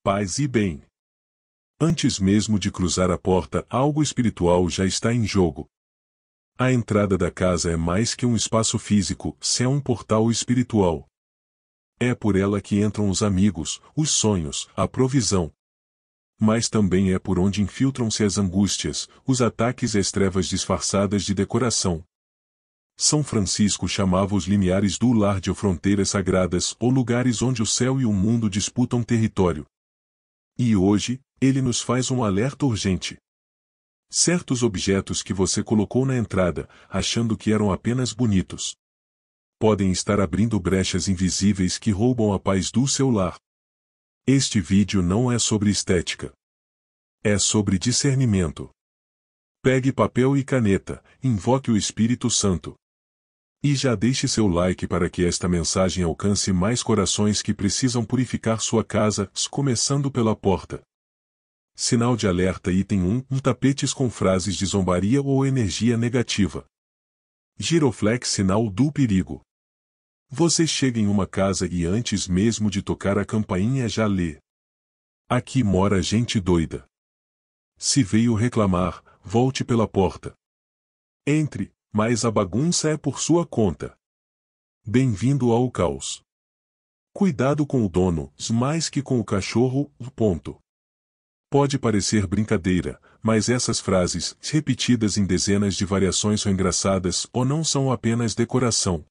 paz e bem. Antes mesmo de cruzar a porta, algo espiritual já está em jogo. A entrada da casa é mais que um espaço físico, é um portal espiritual. É por ela que entram os amigos, os sonhos, a provisão. Mas também é por onde infiltram-se as angústias, os ataques e as trevas disfarçadas de decoração. São Francisco chamava os limiares do lar de fronteiras sagradas ou lugares onde o céu e o mundo disputam território. E hoje, ele nos faz um alerta urgente. Certos objetos que você colocou na entrada, achando que eram apenas bonitos, podem estar abrindo brechas invisíveis que roubam a paz do seu lar. Este vídeo não é sobre estética. É sobre discernimento. Pegue papel e caneta, invoque o Espírito Santo. E já deixe seu like para que esta mensagem alcance mais corações que precisam purificar sua casa, começando pela porta. Sinal de alerta item 1, tapetes com frases de zombaria ou energia negativa. Giroflex sinal do perigo. Você chega em uma casa e antes mesmo de tocar a campainha já lê: aqui mora gente doida. Se veio reclamar, volte pela porta. Entre, mas a bagunça é por sua conta. Bem-vindo ao caos. Cuidado com o dono, mais que com o cachorro, ponto. Pode parecer brincadeira, mas essas frases, repetidas em dezenas de variações são engraçadas ou não são apenas decoração.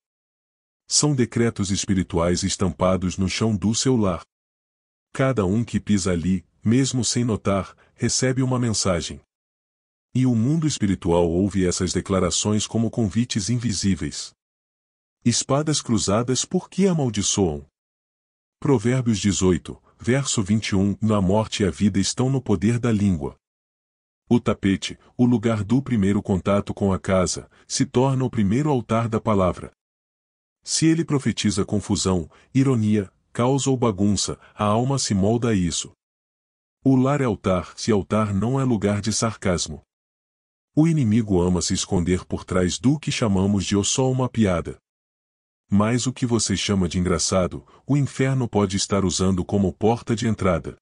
São decretos espirituais estampados no chão do seu lar. Cada um que pisa ali, mesmo sem notar, recebe uma mensagem. E o mundo espiritual ouve essas declarações como convites invisíveis. Espadas cruzadas por que amaldiçoam? Provérbios 18, verso 21. A morte e a vida estão no poder da língua. O tapete, o lugar do primeiro contato com a casa, se torna o primeiro altar da palavra. Se ele profetiza confusão, ironia, caos ou bagunça, a alma se molda a isso. O lar é altar, se altar não é lugar de sarcasmo. O inimigo ama se esconder por trás do que chamamos de só uma piada. Mas o que você chama de engraçado, o inferno pode estar usando como porta de entrada.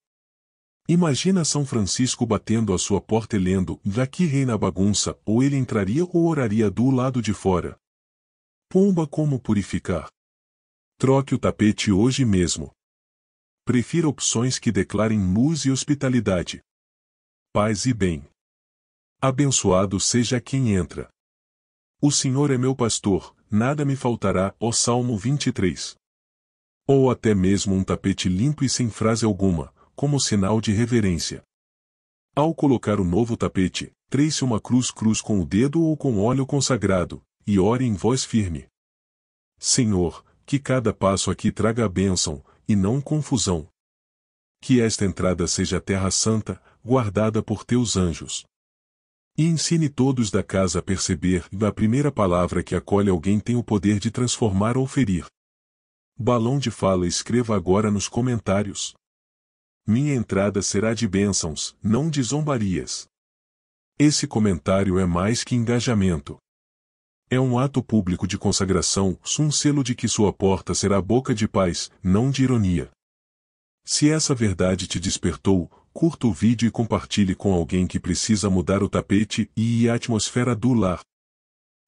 Imagina São Francisco batendo à sua porta e lendo: daqui reina a bagunça, ou ele entraria ou oraria do lado de fora. Pomba, como purificar? Troque o tapete hoje mesmo. Prefira opções que declarem luz e hospitalidade. Paz e bem. Abençoado seja quem entra. O Senhor é meu pastor, nada me faltará, ó Salmo 23. Ou até mesmo um tapete limpo e sem frase alguma, como sinal de reverência. Ao colocar o novo tapete, trace uma cruz com o dedo ou com óleo consagrado, e ore em voz firme. Senhor, que cada passo aqui traga a bênção, e não confusão. Que esta entrada seja terra santa, guardada por teus anjos. E ensine todos da casa a perceber que a primeira palavra que acolhe alguém tem o poder de transformar ou ferir. Balão de fala, escreva agora nos comentários. Minha entrada será de bênçãos, não de zombarias. Esse comentário é mais que engajamento. É um ato público de consagração, um selo de que sua porta será boca de paz, não de ironia. Se essa verdade te despertou, curta o vídeo e compartilhe com alguém que precisa mudar o tapete e a atmosfera do lar.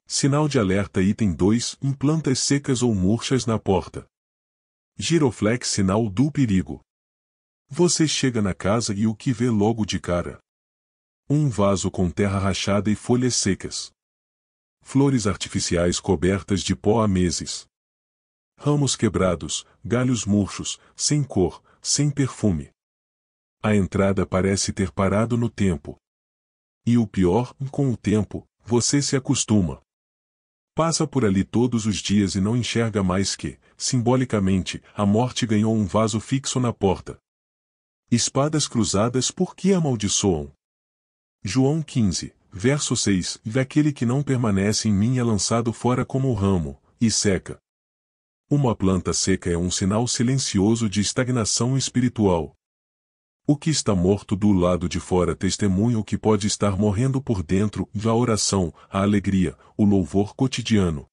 Sinal de alerta item 2, plantas secas ou murchas na porta. Giroflex sinal do perigo. Você chega na casa e o que vê logo de cara? Um vaso com terra rachada e folhas secas. Flores artificiais cobertas de pó há meses. Ramos quebrados, galhos murchos, sem cor, sem perfume. A entrada parece ter parado no tempo. E o pior, com o tempo, você se acostuma. Passa por ali todos os dias e não enxerga mais que, simbolicamente, a morte ganhou um vaso fixo na porta. Espadas cruzadas por que amaldiçoam? João 15, verso 6. Aquele que não permanece em mim é lançado fora como o ramo, e seca. Uma planta seca é um sinal silencioso de estagnação espiritual. O que está morto do lado de fora testemunha o que pode estar morrendo por dentro, a oração, a alegria, o louvor cotidiano.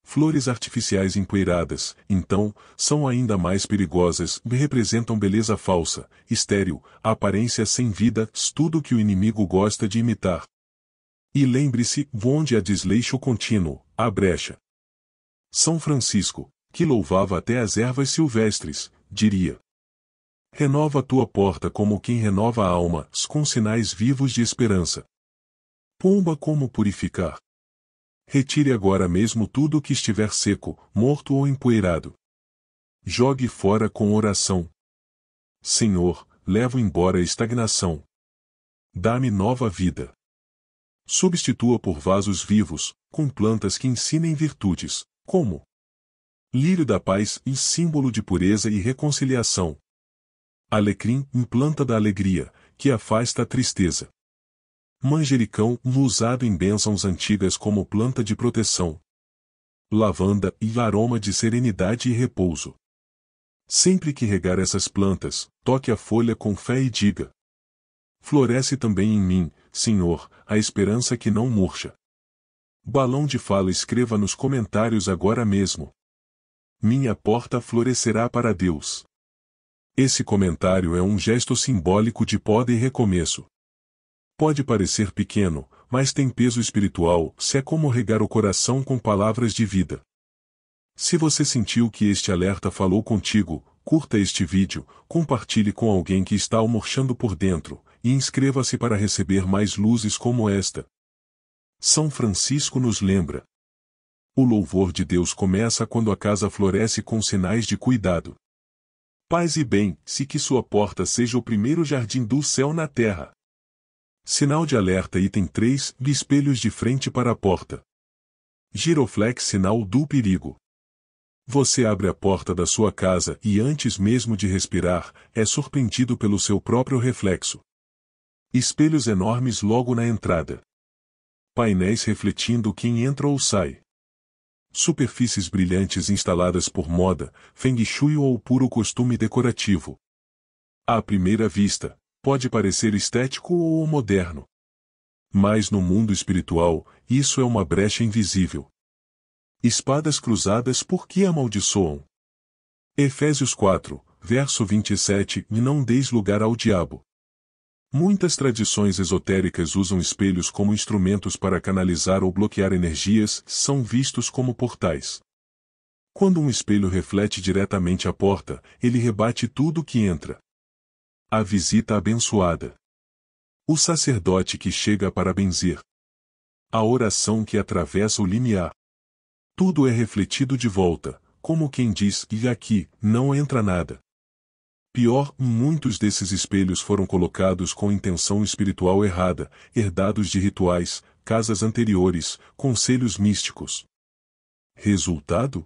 Flores artificiais empoeiradas, então, são ainda mais perigosas e representam beleza falsa, estéril, aparência sem vida, tudo que o inimigo gosta de imitar. E lembre-se, onde há desleixo contínuo, há brecha. São Francisco, que louvava até as ervas silvestres, diria: renova a tua porta como quem renova a alma, com sinais vivos de esperança. Pomba como purificar. Retire agora mesmo tudo o que estiver seco, morto ou empoeirado. Jogue fora com oração. Senhor, levo embora a estagnação. Dá-me nova vida. Substitua por vasos vivos, com plantas que ensinem virtudes, como lírio da paz e símbolo de pureza e reconciliação. Alecrim, planta da alegria, que afasta a tristeza. Manjericão, usado em bênçãos antigas como planta de proteção. Lavanda e aroma de serenidade e repouso. Sempre que regar essas plantas, toque a folha com fé e diga: floresce também em mim, Senhor, a esperança que não murcha. Balão de fala, escreva nos comentários agora mesmo: minha porta florescerá para Deus. Esse comentário é um gesto simbólico de poda e recomeço. Pode parecer pequeno, mas tem peso espiritual, se é como regar o coração com palavras de vida. Se você sentiu que este alerta falou contigo, curta este vídeo, compartilhe com alguém que está murchando por dentro, e inscreva-se para receber mais luzes como esta. São Francisco nos lembra: o louvor de Deus começa quando a casa floresce com sinais de cuidado. Paz e bem, se que sua porta seja o primeiro jardim do céu na terra. Sinal de alerta item 3, espelhos de frente para a porta. Giroflex, sinal do perigo. Você abre a porta da sua casa e antes mesmo de respirar, é surpreendido pelo seu próprio reflexo. Espelhos enormes logo na entrada. Painéis refletindo quem entra ou sai. Superfícies brilhantes instaladas por moda, feng shui ou puro costume decorativo. À primeira vista, pode parecer estético ou moderno. Mas no mundo espiritual, isso é uma brecha invisível. Espadas cruzadas por que amaldiçoam? Efésios 4, verso 27, e não deis lugar ao diabo. Muitas tradições esotéricas usam espelhos como instrumentos para canalizar ou bloquear energias, são vistos como portais. Quando um espelho reflete diretamente a porta, ele rebate tudo que entra. A visita abençoada. O sacerdote que chega para benzer. A oração que atravessa o limiar. Tudo é refletido de volta, como quem diz, e aqui, não entra nada. Pior, muitos desses espelhos foram colocados com intenção espiritual errada, herdados de rituais, casas anteriores, conselhos místicos. Resultado?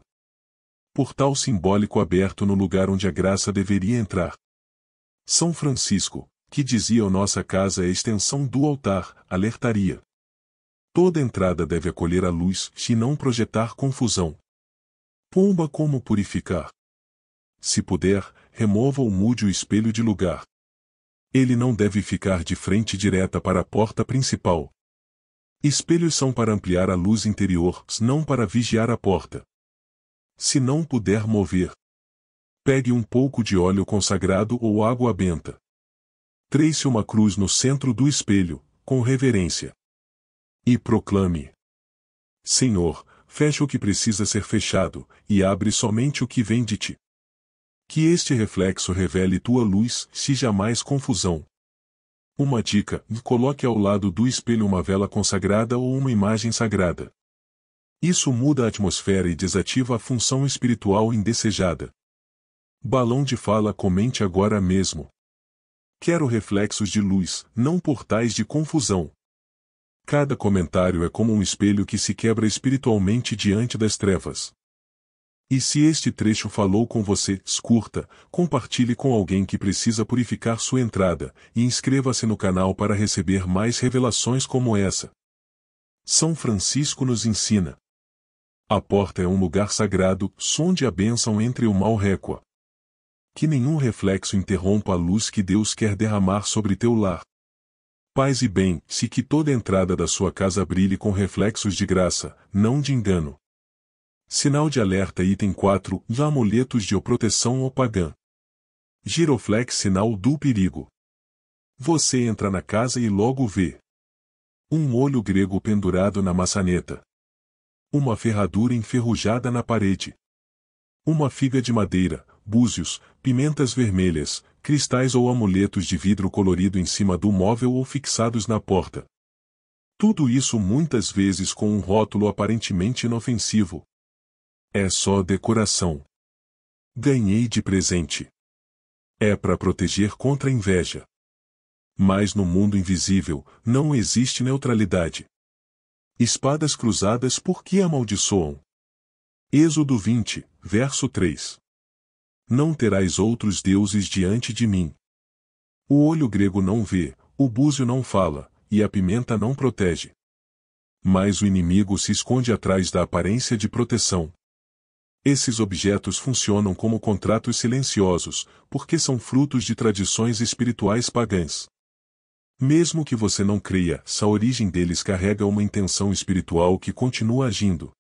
Portal simbólico aberto no lugar onde a graça deveria entrar. São Francisco, que dizia: nossa casa é a extensão do altar, alertaria. Toda entrada deve acolher a luz, se não projetar confusão. Pomba como purificar. Se puder, remova ou mude o espelho de lugar. Ele não deve ficar de frente direta para a porta principal. Espelhos são para ampliar a luz interior, não para vigiar a porta. Se não puder mover, pegue um pouco de óleo consagrado ou água benta. Trace uma cruz no centro do espelho, com reverência. E proclame: Senhor, fecha o que precisa ser fechado, e abre somente o que vem de ti. Que este reflexo revele tua luz, se jamais confusão. Uma dica: coloque ao lado do espelho uma vela consagrada ou uma imagem sagrada. Isso muda a atmosfera e desativa a função espiritual indesejada. Balão de fala, comente agora mesmo: quero reflexos de luz, não portais de confusão. Cada comentário é como um espelho que se quebra espiritualmente diante das trevas. E se este trecho falou com você, curta, compartilhe com alguém que precisa purificar sua entrada, e inscreva-se no canal para receber mais revelações como essa. São Francisco nos ensina: a porta é um lugar sagrado, sonde a bênção entre o mal réqua. Que nenhum reflexo interrompa a luz que Deus quer derramar sobre teu lar. Paz e bem, se que toda entrada da sua casa brilhe com reflexos de graça, não de engano. Sinal de alerta item 4, amuletos de proteção ou pagã. Giroflex sinal do perigo. Você entra na casa e logo vê um olho grego pendurado na maçaneta, uma ferradura enferrujada na parede, uma figa de madeira, búzios, pimentas vermelhas, cristais ou amuletos de vidro colorido em cima do móvel ou fixados na porta. Tudo isso muitas vezes com um rótulo aparentemente inofensivo. É só decoração. Ganhei de presente. É para proteger contra a inveja. Mas no mundo invisível, não existe neutralidade. Espadas cruzadas por que amaldiçoam? Êxodo 20, verso 3. Não terás outros deuses diante de mim. O olho grego não vê, o búzio não fala, e a pimenta não protege. Mas o inimigo se esconde atrás da aparência de proteção. Esses objetos funcionam como contratos silenciosos, porque são frutos de tradições espirituais pagãs. Mesmo que você não creia, a origem deles carrega uma intenção espiritual que continua agindo.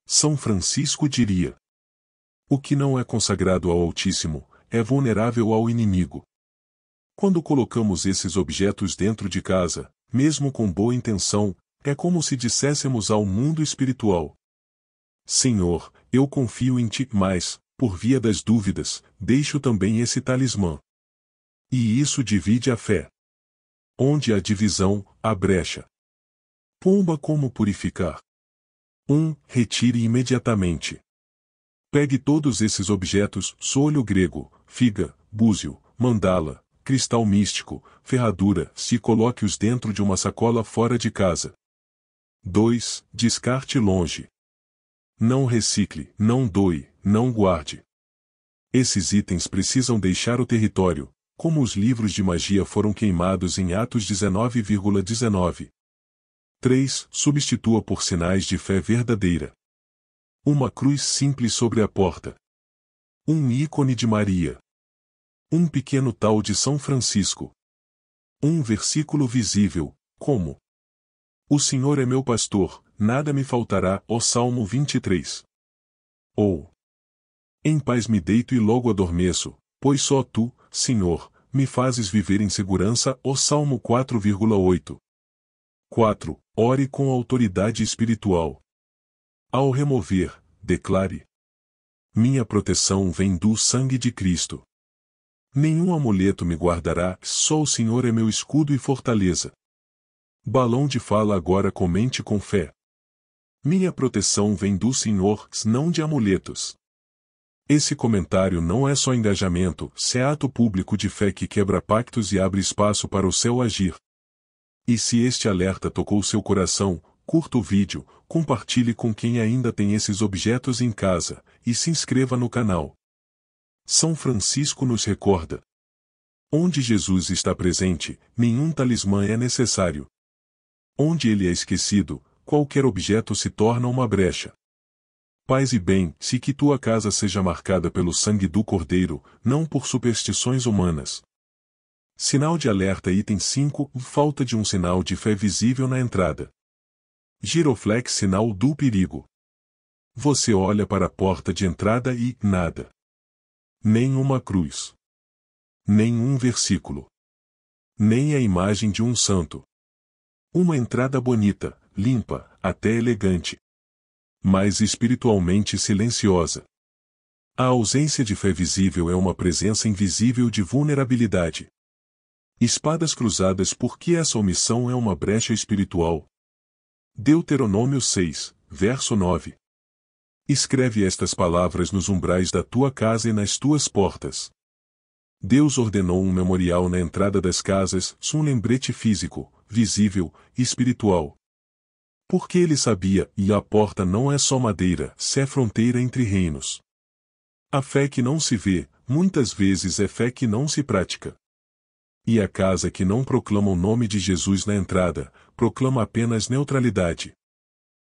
São Francisco diria: o que não é consagrado ao Altíssimo, é vulnerável ao inimigo. Quando colocamos esses objetos dentro de casa, mesmo com boa intenção, é como se disséssemos ao mundo espiritual: Senhor, eu confio em Ti, mas, por via das dúvidas, deixo também esse talismã. E isso divide a fé. Onde há divisão, há brecha. Pomba como purificar? 1. Retire imediatamente. Pegue todos esses objetos, solho grego, figa, búzio, mandala, cristal místico, ferradura, e coloque-os dentro de uma sacola fora de casa. 2. Descarte longe. Não recicle, não doe, não guarde. Esses itens precisam deixar o território, como os livros de magia foram queimados em Atos 19,19. 3. Substitua por sinais de fé verdadeira. Uma cruz simples sobre a porta. Um ícone de Maria. Um pequeno tal de São Francisco. Um versículo visível, como: O Senhor é meu pastor, nada me faltará, ó Salmo 23. Ou: Em paz me deito e logo adormeço, pois só Tu, Senhor, me fazes viver em segurança, ó Salmo 4,8. 4. Ore com autoridade espiritual. Ao remover, declare: Minha proteção vem do sangue de Cristo. Nenhum amuleto me guardará, só o Senhor é meu escudo e fortaleza. Balão de fala agora comente com fé. Minha proteção vem do Senhor, não de amuletos. Esse comentário não é só engajamento, é ato público de fé que quebra pactos e abre espaço para o céu agir. E se este alerta tocou seu coração, curta o vídeo, compartilhe com quem ainda tem esses objetos em casa, e se inscreva no canal. São Francisco nos recorda: onde Jesus está presente, nenhum talismã é necessário. Onde ele é esquecido, qualquer objeto se torna uma brecha. Paz e bem, se que tua casa seja marcada pelo sangue do Cordeiro, não por superstições humanas. Sinal de alerta item 5, falta de um sinal de fé visível na entrada. Giroflex sinal do perigo. Você olha para a porta de entrada e nada. Nenhuma cruz. Nenhum versículo. Nem a imagem de um santo. Uma entrada bonita, limpa, até elegante. Mas espiritualmente silenciosa. A ausência de fé visível é uma presença invisível de vulnerabilidade. Espadas cruzadas porque essa omissão é uma brecha espiritual. Deuteronômio 6, verso 9. Escreve estas palavras nos umbrais da tua casa e nas tuas portas. Deus ordenou um memorial na entrada das casas, um lembrete físico, visível, espiritual. Porque ele sabia, e a porta não é só madeira, é fronteira entre reinos. A fé que não se vê, muitas vezes é fé que não se pratica. E a casa que não proclama o nome de Jesus na entrada, proclama apenas neutralidade.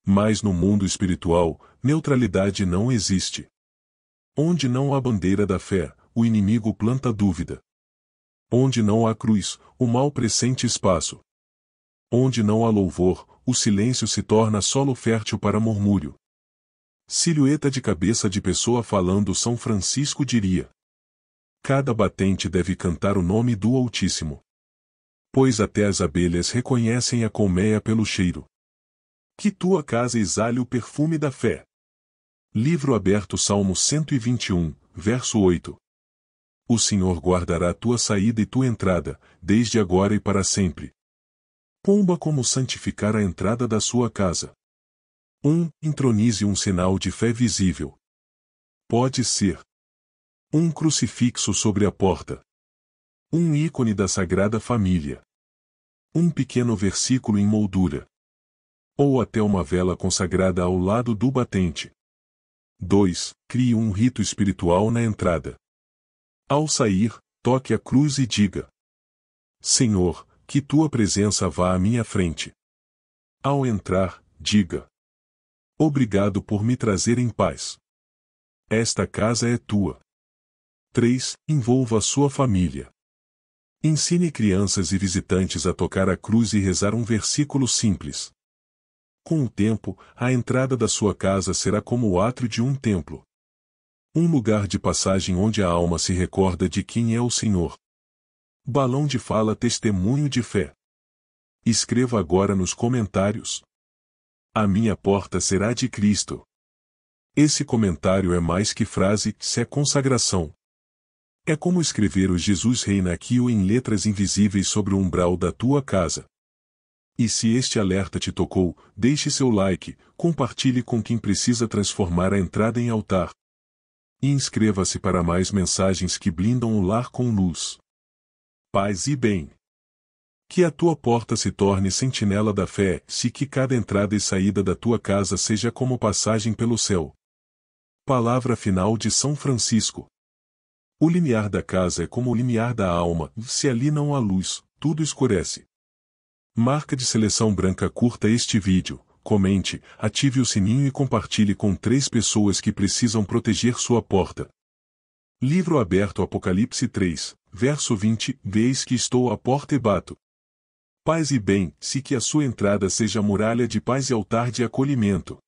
Mas no mundo espiritual, neutralidade não existe. Onde não há bandeira da fé, o inimigo planta dúvida. Onde não há cruz, o mal pressente espaço. Onde não há louvor, o silêncio se torna solo fértil para murmúrio. Silhueta de cabeça de pessoa falando São Francisco diria. Cada batente deve cantar o nome do Altíssimo. Pois até as abelhas reconhecem a colmeia pelo cheiro. Que tua casa exale o perfume da fé. Livro aberto Salmo 121, verso 8. O Senhor guardará tua saída e tua entrada, desde agora e para sempre. Pomba como santificar a entrada da sua casa. 1. Entronize um sinal de fé visível. Pode ser um crucifixo sobre a porta. Um ícone da Sagrada Família. Um pequeno versículo em moldura. Ou até uma vela consagrada ao lado do batente. 2. Crie um rito espiritual na entrada. Ao sair, toque a cruz e diga: Senhor, que tua presença vá à minha frente. Ao entrar, diga: Obrigado por me trazer em paz. Esta casa é tua. 3. Envolva a sua família. Ensine crianças e visitantes a tocar a cruz e rezar um versículo simples. Com o tempo, a entrada da sua casa será como o átrio de um templo. Um lugar de passagem onde a alma se recorda de quem é o Senhor. Balão de fala testemunho de fé. Escreva agora nos comentários: A minha porta será de Cristo. Esse comentário é mais que frase, se é consagração. É como escrever o Jesus reina aqui ou em letras invisíveis sobre o umbral da tua casa. E se este alerta te tocou, deixe seu like, compartilhe com quem precisa transformar a entrada em altar. E inscreva-se para mais mensagens que blindam o lar com luz. Paz e bem. Que a tua porta se torne sentinela da fé, se que cada entrada e saída da tua casa seja como passagem pelo céu. Palavra final de São Francisco. O limiar da casa é como o limiar da alma, se ali não há luz, tudo escurece. Marca de seleção branca. Curta este vídeo, comente, ative o sininho e compartilhe com 3 pessoas que precisam proteger sua porta. Livro aberto Apocalipse 3, verso 20. Veis que estou à porta e bato. Paz e bem, se que a sua entrada seja muralha de paz e altar de acolhimento.